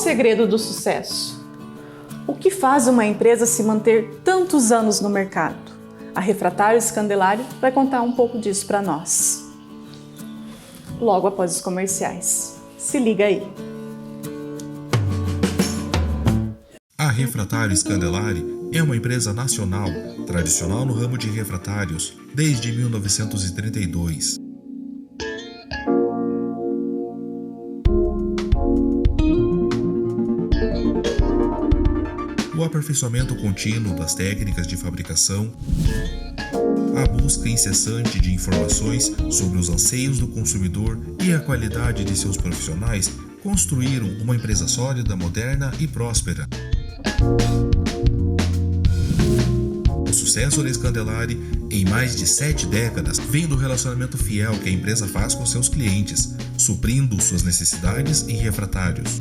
segredo do sucesso? O que faz uma empresa se manter tantos anos no mercado? A Refratários Candelári vai contar um pouco disso para nós. Logo após os comerciais. Se liga aí! A Refratários Candelári é uma empresa nacional, tradicional no ramo de refratários, desde 1932. O aperfeiçoamento contínuo das técnicas de fabricação, a busca incessante de informações sobre os anseios do consumidor e a qualidade de seus profissionais construíram uma empresa sólida, moderna e próspera. O sucesso da Candelári em mais de 7 décadas vem do relacionamento fiel que a empresa faz com seus clientes, suprindo suas necessidades em refratários.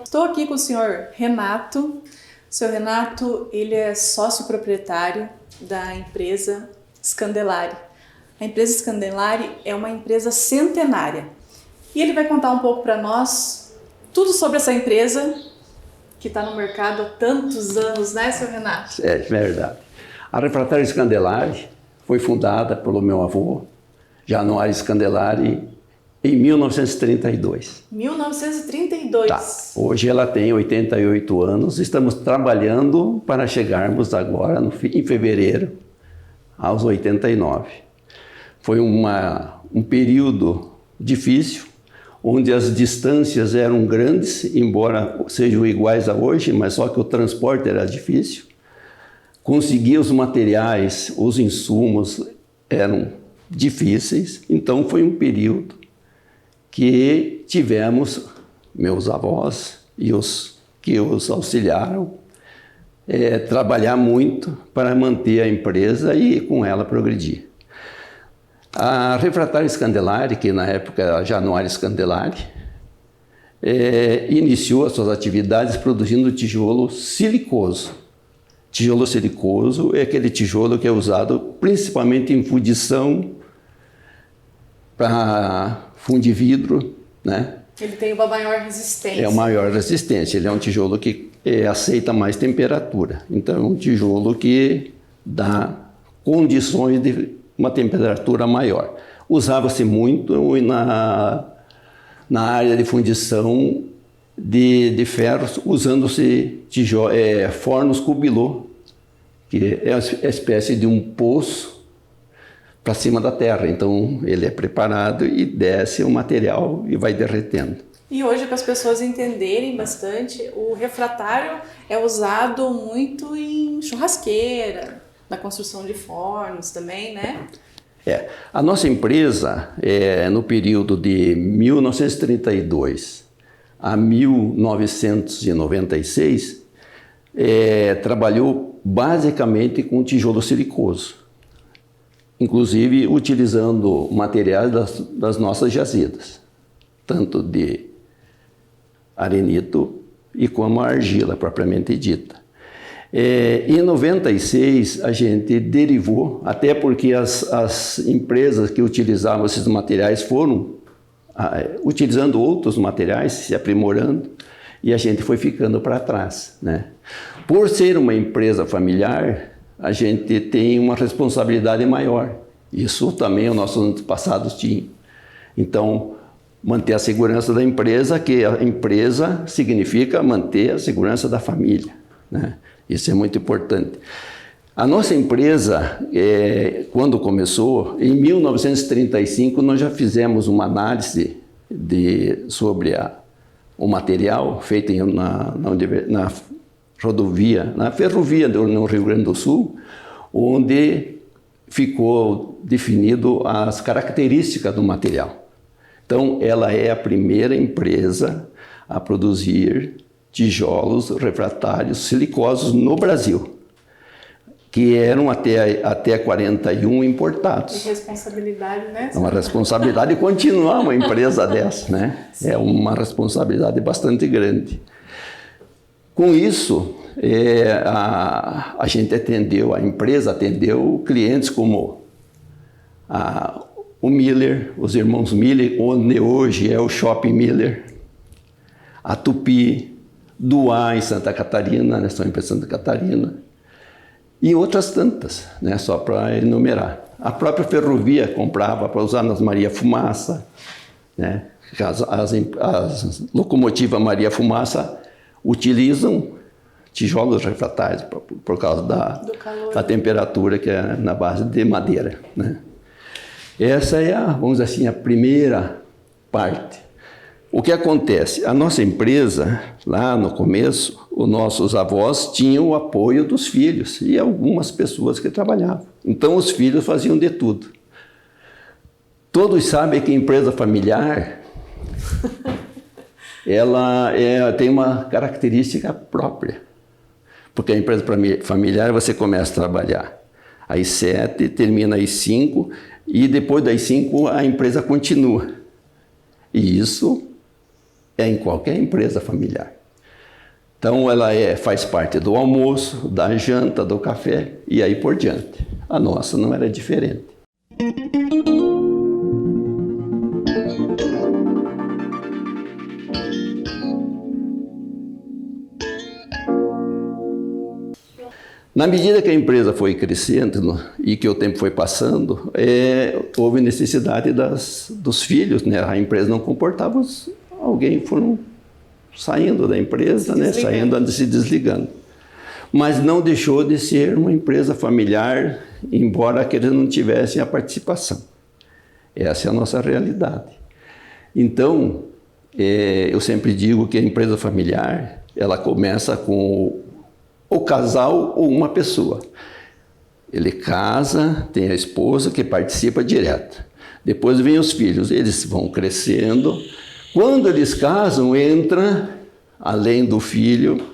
Estou aqui com o senhor Renato. O senhor Renato, ele é sócio proprietário da empresa Candelári. A empresa Candelári é uma empresa centenária. E ele vai contar um pouco para nós tudo sobre essa empresa que está no mercado há tantos anos, né, senhor Renato? É verdade. A Refratários Candelári foi fundada pelo meu avô, Januário Candelári, em 1932. 1932. Tá. Hoje ela tem 88 anos. Estamos trabalhando para chegarmos agora, em fevereiro, aos 89. Foi um período difícil, onde as distâncias eram grandes, embora sejam iguais a hoje, mas só que o transporte era difícil. Conseguir os materiais, os insumos eram difíceis. Então foi um período que tivemos, meus avós e os que os auxiliaram, trabalhar muito para manter a empresa e com ela progredir. A Refratários Candelári, que na época era Januário Candelári, iniciou as suas atividades produzindo tijolo silicoso. Tijolo silicoso é aquele tijolo que é usado principalmente em fundição, para fundir vidro, né? Ele tem uma maior resistência. É uma maior resistência. Ele é um tijolo que aceita mais temperatura. Então, é um tijolo que dá condições de uma temperatura maior. Usava-se muito na área de fundição de ferros, usando-se fornos cubilot, que é uma espécie de um poço para cima da terra. Então ele é preparado e desce o material e vai derretendo. E hoje, para as pessoas entenderem bastante, o refratário é usado muito em churrasqueira, na construção de fornos também, né? A nossa empresa, no período de 1932 a 1996, trabalhou basicamente com tijolo silicoso, inclusive utilizando materiais das nossas jazidas, tanto de arenito e como a argila propriamente dita. Em 96 a gente derivou, até porque as empresas que utilizavam esses materiais foram utilizando outros materiais, se aprimorando, e a gente foi ficando para trás, né? Por ser uma empresa familiar, a gente tem uma responsabilidade maior. Isso também os nossos antepassados tinham. Então, manter a segurança da empresa, que a empresa significa manter a segurança da família, né? Isso é muito importante. A nossa empresa, quando começou, em 1935, nós já fizemos uma análise sobre o material feito na ferrovia no Rio Grande do Sul, onde ficou definido as características do material. Então, ela é a primeira empresa a produzir tijolos refratários silicosos no Brasil, que eram até 41 importados. Que responsabilidade, né? É uma responsabilidade continuar uma empresa dessa, né? Sim. É uma responsabilidade bastante grande. Com isso, a gente a empresa atendeu clientes como o Miller, os irmãos Miller, onde hoje é o Shopping Miller, a Tupi, Duá em Santa Catarina, né? São em Santa Catarina, e outras tantas, né? Só para enumerar. A própria ferrovia comprava para usar nas Maria Fumaça, né? As locomotivas Maria Fumaça utilizam tijolos refratários por causa da temperatura que é na base de madeira, né? Essa é vamos dizer assim, a primeira parte. O que acontece? A nossa empresa, lá no começo, os nossos avós tinham o apoio dos filhos e algumas pessoas que trabalhavam. Então, os filhos faziam de tudo. Todos sabem que a empresa familiar, ela tem uma característica própria. Porque a empresa familiar, você começa a trabalhar às 7, termina às 5, e depois das 5 a empresa continua. E isso é em qualquer empresa familiar. Então ela faz parte do almoço, da janta, do café e aí por diante. A nossa não era diferente. Na medida que a empresa foi crescendo e que o tempo foi passando, houve necessidade dos filhos, né? A empresa não comportava, alguém foram saindo da empresa, né? Se desligando. Mas não deixou de ser uma empresa familiar, embora que eles não tivessem a participação. Essa é a nossa realidade. Então, eu sempre digo que a empresa familiar, ela começa com o casal ou uma pessoa. Ele casa, tem a esposa que participa direto. Depois vem os filhos, eles vão crescendo. Quando eles casam, entra, além do filho,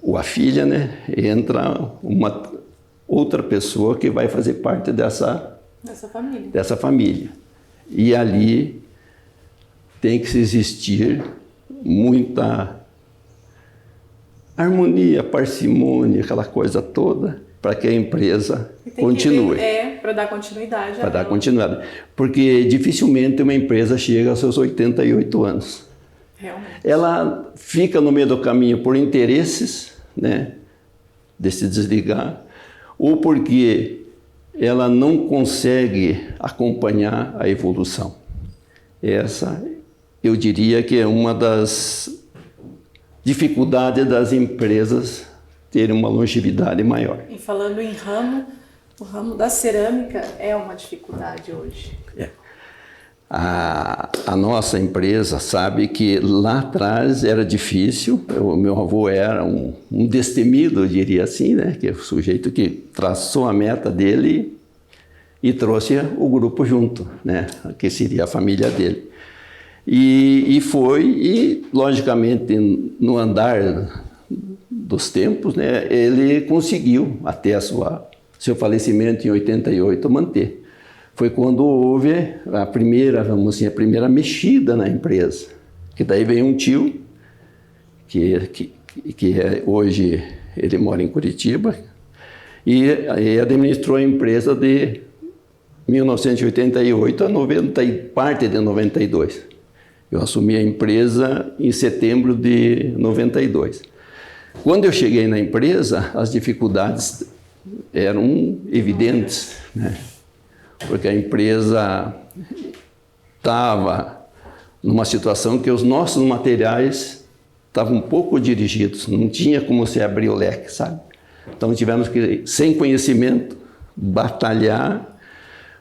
ou a filha, né? Entra uma outra pessoa que vai fazer parte dessa família. E ali tem que existir muita harmonia, parcimônia, aquela coisa toda, para que a empresa continue. Para dar continuidade. Para dar continuidade. Porque dificilmente uma empresa chega aos seus 88 anos. Realmente. Ela fica no meio do caminho por interesses, né, de se desligar, ou porque ela não consegue acompanhar a evolução. Essa, eu diria que é uma das dificuldade das empresas terem uma longevidade maior. E falando em ramo, o ramo da cerâmica é uma dificuldade hoje. A nossa empresa sabe que lá atrás era difícil. O meu avô era um destemido, eu diria assim, né? Que é o sujeito que traçou a meta dele e trouxe o grupo junto, né? Que seria a família dele. E logicamente, no andar dos tempos, né, ele conseguiu, até seu falecimento em 88, manter. Foi quando houve a primeira mexida na empresa. Que daí veio um tio, que hoje ele mora em Curitiba, e administrou a empresa de 1988 a parte de 92. Eu assumi a empresa em setembro de 92. Quando eu cheguei na empresa, as dificuldades eram evidentes, né? Porque a empresa estava numa situação que os nossos materiais estavam um pouco dirigidos, não tinha como se abrir o leque, sabe? Então tivemos que, sem conhecimento, batalhar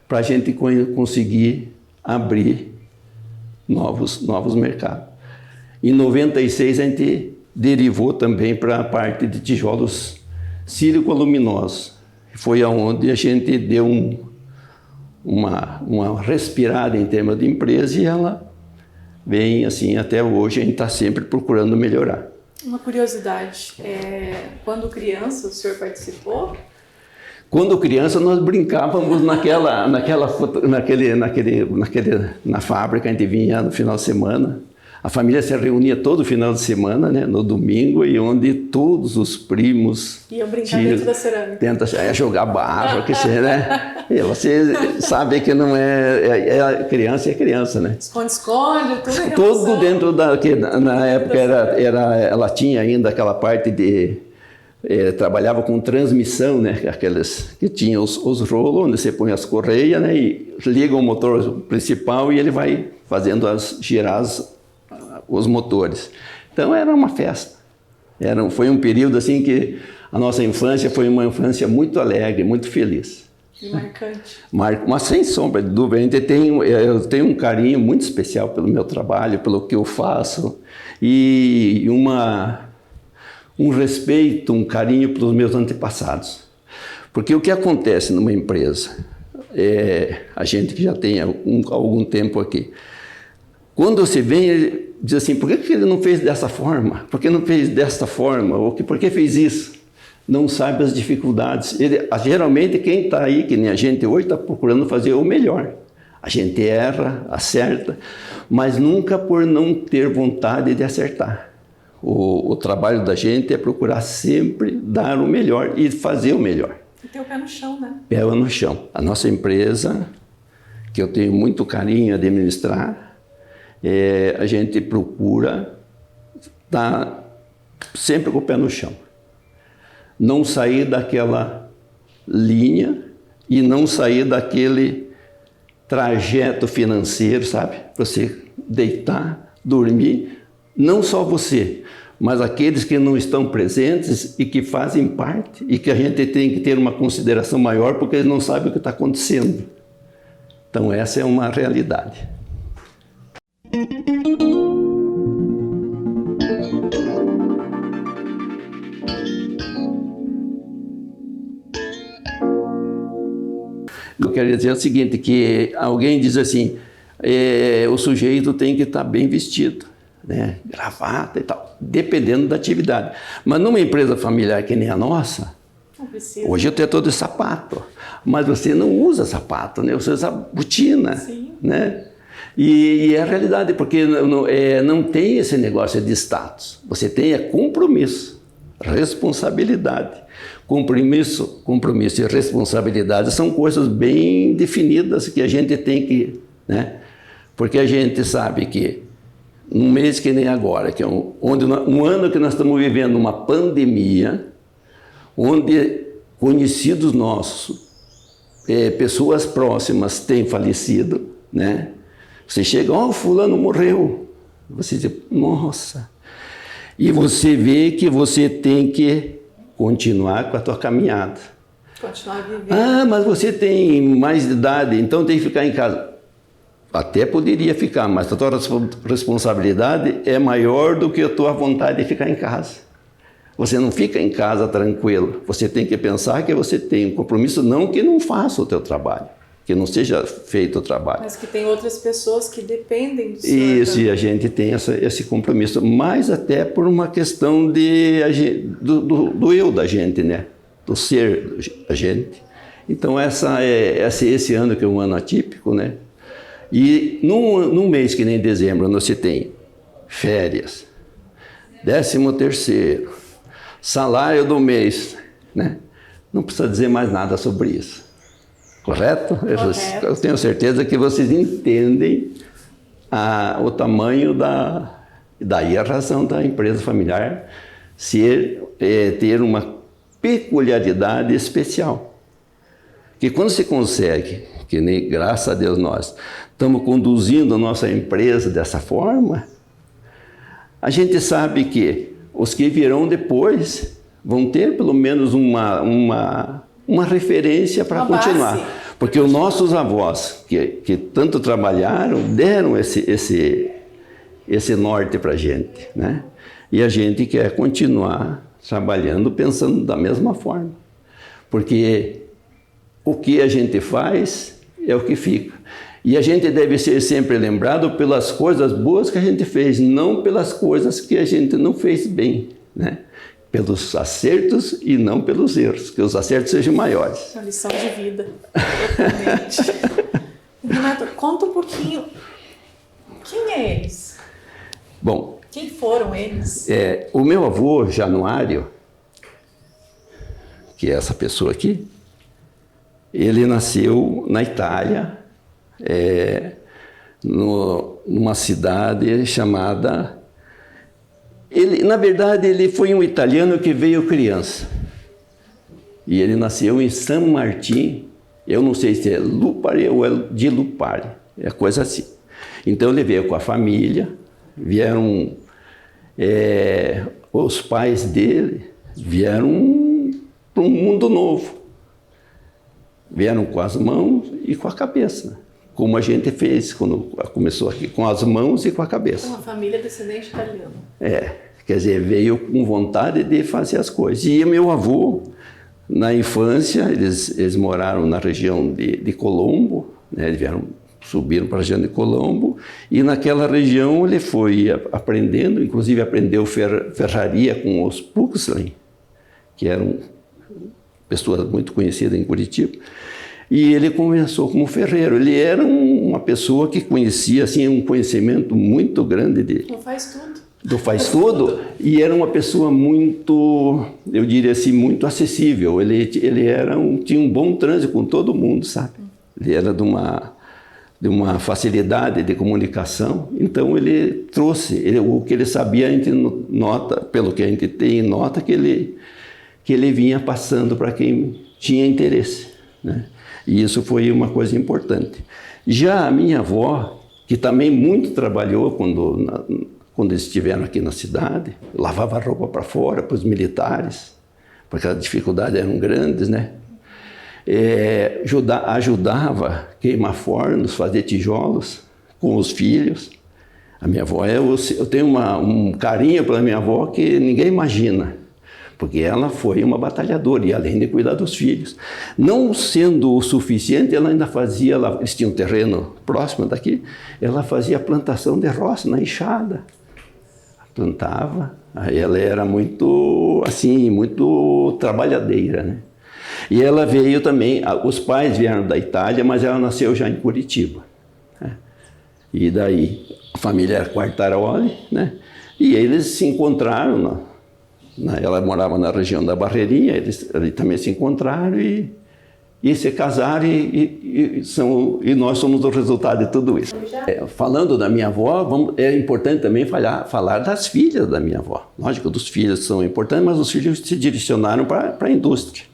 para a gente conseguir abrir novos mercados. Em 96 a gente derivou também para a parte de tijolos sílico-aluminosos. Foi aonde a gente deu uma respirada em termos de empresa e ela vem assim até hoje, a gente está sempre procurando melhorar. Uma curiosidade, quando criança o senhor participou Quando criança, nós brincávamos na fábrica, a gente vinha no final de semana. A família se reunia todo final de semana, né, no domingo, e onde todos os primos iam brincar dentro da cerâmica. Tenta jogar barro, que seja, né? E você sabe que não é criança, né? Esconde-esconde, tudo. Tudo dentro que na época ela tinha ainda aquela parte de trabalhava com transmissão, né? Aqueles que tinham os rolos onde você põe as correias, né? E liga o motor principal e ele vai fazendo girar os motores. Então era uma festa. Foi um período assim que a nossa infância foi uma infância muito alegre, muito feliz. E marcante. Mas sem sombra de dúvida, eu tenho um carinho muito especial pelo meu trabalho, pelo que eu faço, e um respeito, um carinho pelos meus antepassados. Porque o que acontece numa empresa, a gente que já tem algum tempo aqui, quando você vem, ele diz assim, por que ele não fez dessa forma? Por que não fez desta forma? Ou por que fez isso? Não sabe as dificuldades. Geralmente quem está aí, que nem a gente hoje, está procurando fazer o melhor. A gente erra, acerta, mas nunca por não ter vontade de acertar. O trabalho da gente é procurar sempre dar o melhor e fazer o melhor. E ter o pé no chão, né? Pé no chão. A nossa empresa, que eu tenho muito carinho a administrar, a gente procura estar sempre com o pé no chão. Não sair daquela linha e não sair daquele trajeto financeiro, sabe? Você deitar, dormir, não só você, mas aqueles que não estão presentes e que fazem parte e que a gente tem que ter uma consideração maior porque eles não sabem o que está acontecendo. Então essa é uma realidade. Eu quero dizer o seguinte, que alguém diz assim, o sujeito tem que estar bem vestido, né? Gravata e tal, dependendo da atividade. Mas numa empresa familiar que nem a nossa, hoje eu tenho todo esse sapato, mas você não usa sapato, né? Você usa botina, sim, né? E é a realidade, porque não tem esse negócio de status. Você tem compromisso, responsabilidade. Compromisso e responsabilidade são coisas bem definidas que a gente tem que, né? Porque a gente sabe que um mês que nem agora, que é um ano que nós estamos vivendo uma pandemia, onde conhecidos nossos, pessoas próximas têm falecido, né? Você chega, fulano morreu. Você diz, nossa. E você vê que você tem que continuar com a tua caminhada. Continuar vivendo. Mas você tem mais idade, então tem que ficar em casa. Até poderia ficar, mas a tua responsabilidade é maior do que a tua vontade de ficar em casa. Você não fica em casa tranquilo. Você tem que pensar que você tem um compromisso, não que não faça o teu trabalho, que não seja feito o trabalho. Mas que tem outras pessoas que dependem do senhor. Isso, e a gente tem esse compromisso, mas até por uma questão do eu da gente, né? Do ser da gente. Então esse ano que é um ano atípico, né? E num mês que nem dezembro, você tem férias, 13º, salário do mês, né? Não precisa dizer mais nada sobre isso. Correto? Correto. Eu tenho certeza que vocês entendem o tamanho daí a razão da empresa familiar ter uma peculiaridade especial. Que quando se consegue, que nem graças a Deus nós estamos conduzindo a nossa empresa dessa forma, a gente sabe que os que virão depois vão ter pelo menos uma referência para continuar. Base. Porque os nossos avós, que tanto trabalharam, deram esse norte para a gente, né? E a gente quer continuar trabalhando pensando da mesma forma. Porque o que a gente faz é o que fica. E a gente deve ser sempre lembrado pelas coisas boas que a gente fez, não pelas coisas que a gente não fez bem, né? pelos acertos e não pelos erros, que os acertos sejam maiores. Uma lição de vida, totalmente. Renato, conta um pouquinho, quem é eles? Bom, Quem foram eles? o meu avô, Januário, que é essa pessoa aqui, ele nasceu na Itália, numa cidade chamada... na verdade, ele foi um italiano que veio criança. E ele nasceu em San Martín, eu não sei se é Lupari ou é de Lupari, é coisa assim. Então ele veio com a família, vieram... os pais dele vieram para um mundo novo. Vieram com as mãos e com a cabeça, como a gente fez quando começou aqui, com as mãos e com a cabeça. Uma família descendente italiana. Quer dizer, veio com vontade de fazer as coisas. E meu avô, na infância, eles moraram na região de Colombo, né? Subiram para a região de Colombo, e naquela região ele foi aprendendo, inclusive aprendeu ferraria com os Puxley, que eram pessoas muito conhecidas em Curitiba, e ele começou como ferreiro. Ele era uma pessoa que conhecia assim, um conhecimento muito grande Não faz tudo. Faz tudo, e era uma pessoa muito, eu diria assim, muito acessível. Ele tinha um bom trânsito com todo mundo, sabe? Ele era de uma facilidade de comunicação, então ele trouxe o que ele sabia. A gente nota, pelo que a gente tem nota, que ele vinha passando para quem tinha interesse, né? E isso foi uma coisa importante. Já a minha avó, que também muito trabalhou quando eles estiveram aqui na cidade, lavava roupa para fora, para os militares, porque as dificuldades eram grandes, né? Ajudava a queimar fornos, fazer tijolos com os filhos. A minha avó, eu tenho um carinho pela minha avó que ninguém imagina, porque ela foi uma batalhadora, e além de cuidar dos filhos. Não sendo o suficiente, ela ainda fazia, eles tinham um terreno próximo daqui, ela fazia plantação de roça na enxada. Plantava, aí ela era muito, assim, muito trabalhadeira, né? E ela veio também, os pais vieram da Itália, mas ela nasceu já em Curitiba, né? E daí, a família era Quartaroli, né? E eles se encontraram, ela morava na região da Barreirinha, eles também se encontraram e se casaram, e nós somos o resultado de tudo isso. Falando da minha avó, é importante também falar das filhas da minha avó. Lógico, dos filhos são importantes, mas os filhos se direcionaram para a indústria.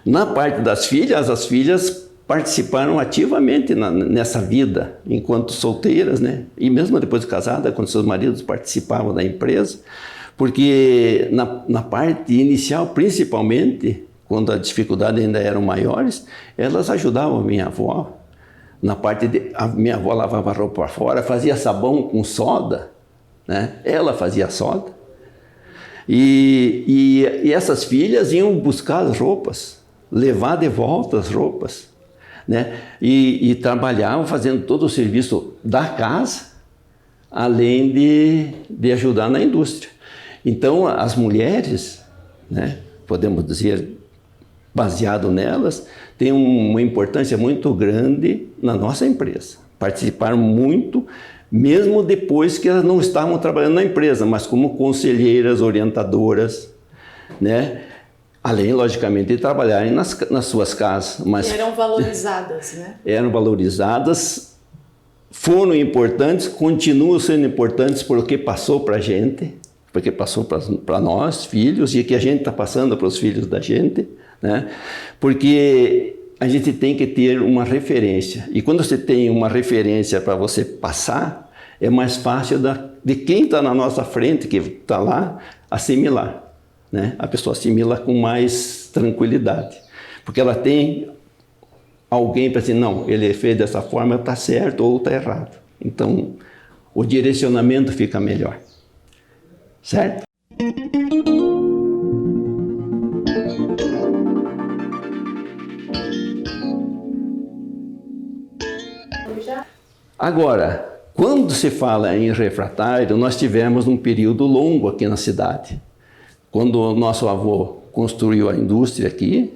Na parte das filhas, as filhas participaram ativamente nessa vida, enquanto solteiras, né? E mesmo depois de casada, quando seus maridos participavam da empresa, porque na parte inicial, principalmente, quando as dificuldades ainda eram maiores, elas ajudavam a minha avó. A minha avó lavava roupa para fora, fazia sabão com soda, né? Ela fazia soda. E essas filhas iam buscar as roupas, levar de volta as roupas, né? E trabalhavam fazendo todo o serviço da casa, além de ajudar na indústria. Então, as mulheres, né, podemos dizer, baseado nelas, têm uma importância muito grande na nossa empresa. Participaram muito, mesmo depois que elas não estavam trabalhando na empresa, mas como conselheiras, orientadoras, né? Além, logicamente, de trabalharem nas suas casas. Mas eram valorizadas, né? Eram valorizadas, foram importantes, continuam sendo importantes porque passou para a gente, porque passou para nós, filhos, e que a gente está passando para os filhos da gente, né? Porque a gente tem que ter uma referência. E quando você tem uma referência para você passar, é mais fácil de quem está na nossa frente, que está lá, assimilar, né? A pessoa assimila com mais tranquilidade, porque ela tem alguém para dizer, não, ele fez dessa forma, está certo ou está errado. Então, o direcionamento fica melhor. Certo? Agora, quando se fala em refratário, nós tivemos um período longo aqui na cidade, Quando o nosso avô construiu a indústria aqui,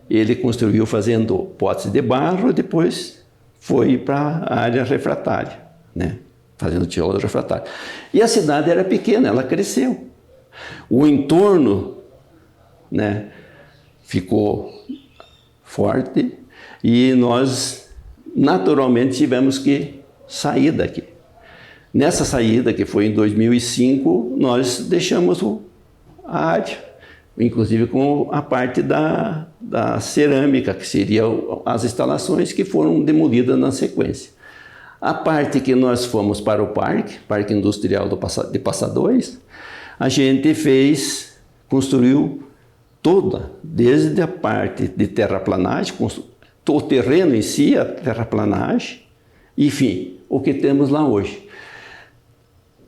ele construiu fazendo potes de barro e depois foi para a área refratária, né? Fazendo tijolo refratário. E a cidade era pequena, ela cresceu. O entorno, né, ficou forte e nós naturalmente tivemos que sair daqui. Nessa saída, que foi em 2005, nós deixamos a área, inclusive com a parte da cerâmica, que seriam as instalações que foram demolidas na sequência. A parte que nós fomos para o Parque Industrial de Passa 2, a gente construiu toda, desde a parte de terraplanagem, o terreno em si, a terraplanagem, enfim, o que temos lá hoje.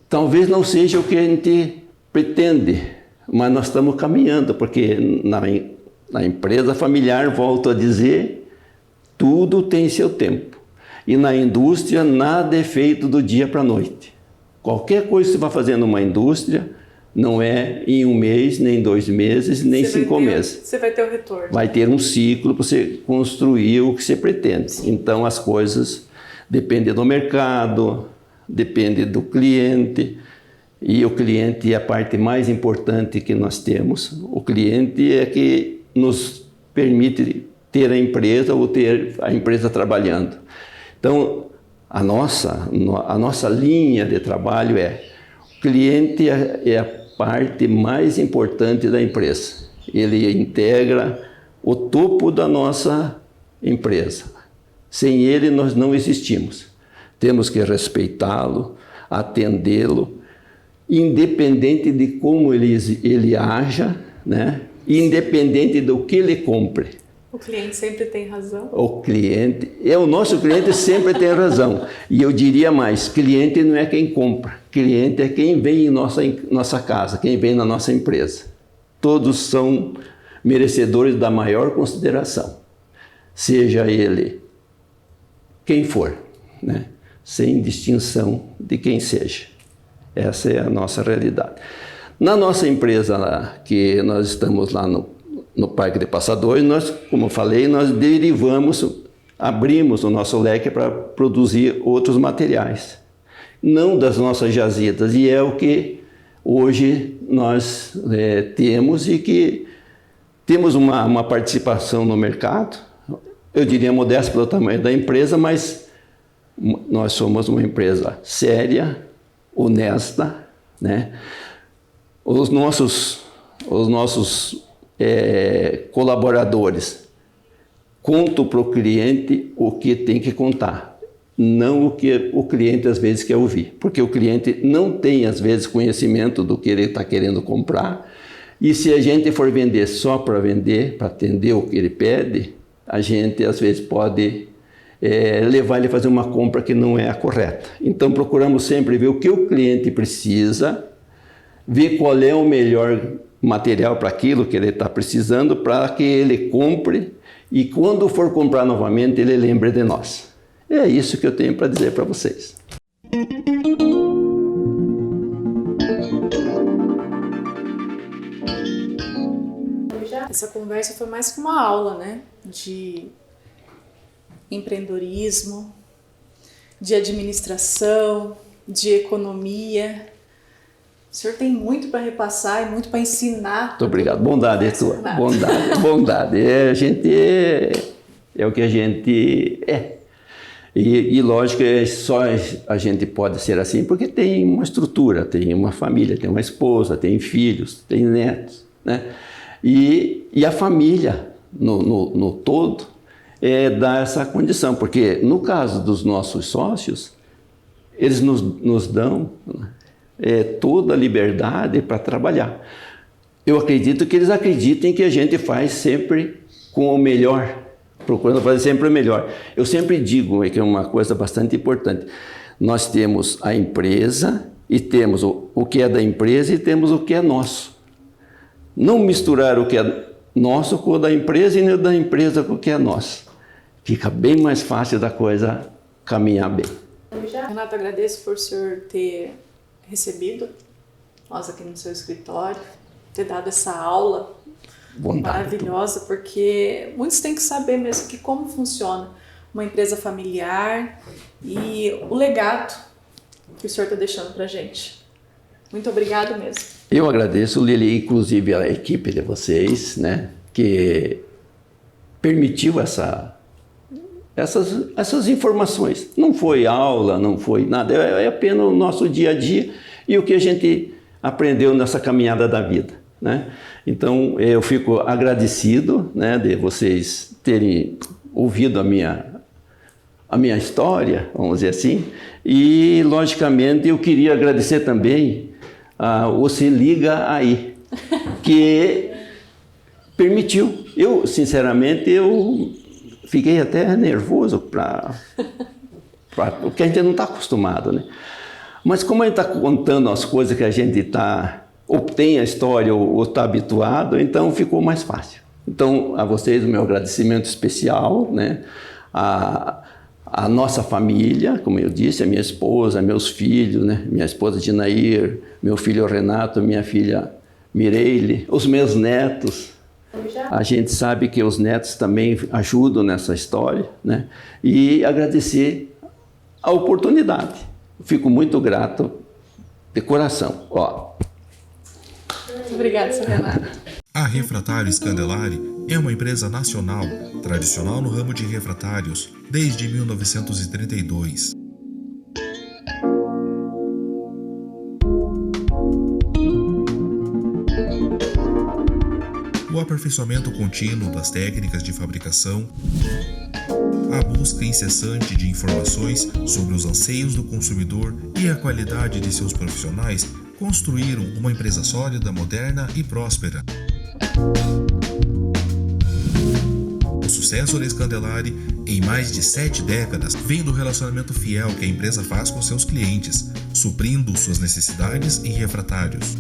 Talvez não seja o que a gente pretende, mas nós estamos caminhando, porque na empresa familiar, volto a dizer, tudo tem seu tempo. E na indústria, nada é feito do dia para a noite. Qualquer coisa que você vai fazer numa indústria, não é em 1 mês, nem 2 meses, nem 5 meses. Você vai ter o retorno. Vai ter um ciclo para você construir o que você pretende. Sim. Então, as coisas dependem do mercado, dependem do cliente. E o cliente é a parte mais importante que nós temos. O cliente é que nos permite ter a empresa ou ter a empresa trabalhando. Então, a nossa linha de trabalho o cliente é a parte mais importante da empresa. Ele integra o topo da nossa empresa. Sem ele, nós não existimos. Temos que respeitá-lo, atendê-lo, independente de como ele haja, né? Independente do que ele compre. O cliente sempre tem razão? O nosso cliente sempre tem razão. E eu diria mais, cliente não é quem compra, cliente é quem vem em nossa casa, quem vem na nossa empresa. Todos são merecedores da maior consideração, seja ele quem for, né? Sem distinção de quem seja. Essa é a nossa realidade. Na nossa empresa, que nós estamos lá no Parque de Passa 2, nós, como eu falei, nós abrimos o nosso leque para produzir outros materiais, não das nossas jazidas, e é o que hoje nós temos e que temos uma participação no mercado, eu diria modesta pelo tamanho da empresa, mas nós somos uma empresa séria, honesta, né? Os nossos colaboradores contam para o cliente o que tem que contar, não o que o cliente às vezes quer ouvir, porque o cliente não tem às vezes conhecimento do que ele está querendo comprar, e se a gente for vender só para vender, para atender o que ele pede, a gente às vezes pode levar ele a fazer uma compra que não é a correta. Então procuramos sempre ver o que o cliente precisa, ver qual é o melhor material para aquilo que ele está precisando, para que ele compre e quando for comprar novamente ele lembre de nós. É isso que eu tenho para dizer para vocês. Essa conversa foi mais que uma aula, né? De empreendedorismo, de administração, de economia. O senhor tem muito para repassar e muito para ensinar. Muito obrigado. Bondade é tua. Bondade. É o que a gente é. E lógico, só a gente pode ser assim porque tem uma estrutura, tem uma família, tem uma esposa, tem filhos, tem netos, né? E a família, no todo, dá essa condição. Porque no caso dos nossos sócios, eles nos dão toda a liberdade para trabalhar. Eu acredito que eles acreditem que a gente faz sempre com o melhor, procurando fazer sempre o melhor. Eu sempre digo que é uma coisa bastante importante. Nós temos a empresa e temos o que é da empresa e temos o que é nosso. Não misturar o que é nosso com o da empresa e nem o da empresa com o que é nosso. Fica bem mais fácil da coisa caminhar bem. Renato, agradeço por o senhor ter recebido nós aqui no seu escritório, ter dado essa aula maravilhosa, porque muitos têm que saber mesmo que como funciona uma empresa familiar e o legado que o senhor está deixando para a gente. Muito obrigado mesmo. Eu agradeço, Lili, inclusive a equipe de vocês, né, que permitiu essas informações. Não foi aula, não foi nada, é apenas o nosso dia a dia e o que a gente aprendeu nessa caminhada da vida, né? Então, eu fico agradecido, né, de vocês terem ouvido a minha história, vamos dizer assim, e, logicamente, eu queria agradecer também a Você Liga Aí, que permitiu. Eu, sinceramente, fiquei até nervoso porque a gente não está acostumado, né? Mas como a gente está contando as coisas que a gente ou tem a história ou está habituado, então ficou mais fácil. Então, a vocês o meu agradecimento especial, né? A nossa família, como eu disse, a minha esposa, meus filhos, né? Minha esposa Dinair, meu filho Renato, minha filha Mireille, os meus netos. A gente sabe que os netos também ajudam nessa história, né? E agradecer a oportunidade. Fico muito grato de coração. Muito obrigada, Sr. Renato. A Refratários Candelari é uma empresa nacional, tradicional no ramo de refratários, desde 1932. O aperfeiçoamento contínuo das técnicas de fabricação, a busca incessante de informações sobre os anseios do consumidor e a qualidade de seus profissionais construíram uma empresa sólida, moderna e próspera. O sucesso da Scandelari em mais de 7 décadas vem do relacionamento fiel que a empresa faz com seus clientes, suprindo suas necessidades em refratários.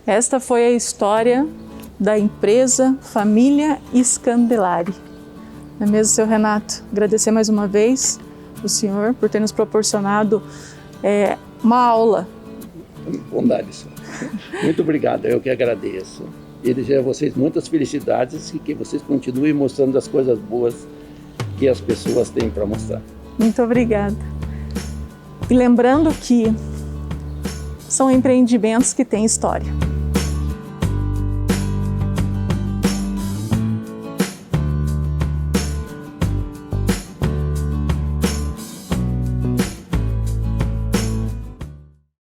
Esta foi a história da empresa Família Scandelari. Não é mesmo, seu Renato? Agradecer mais uma vez o senhor por ter nos proporcionado uma aula. Bondade, senhor. Muito obrigado, eu que agradeço. E desejo a vocês muitas felicidades e que vocês continuem mostrando as coisas boas que as pessoas têm para mostrar. Muito obrigada. E lembrando que são empreendimentos que têm história.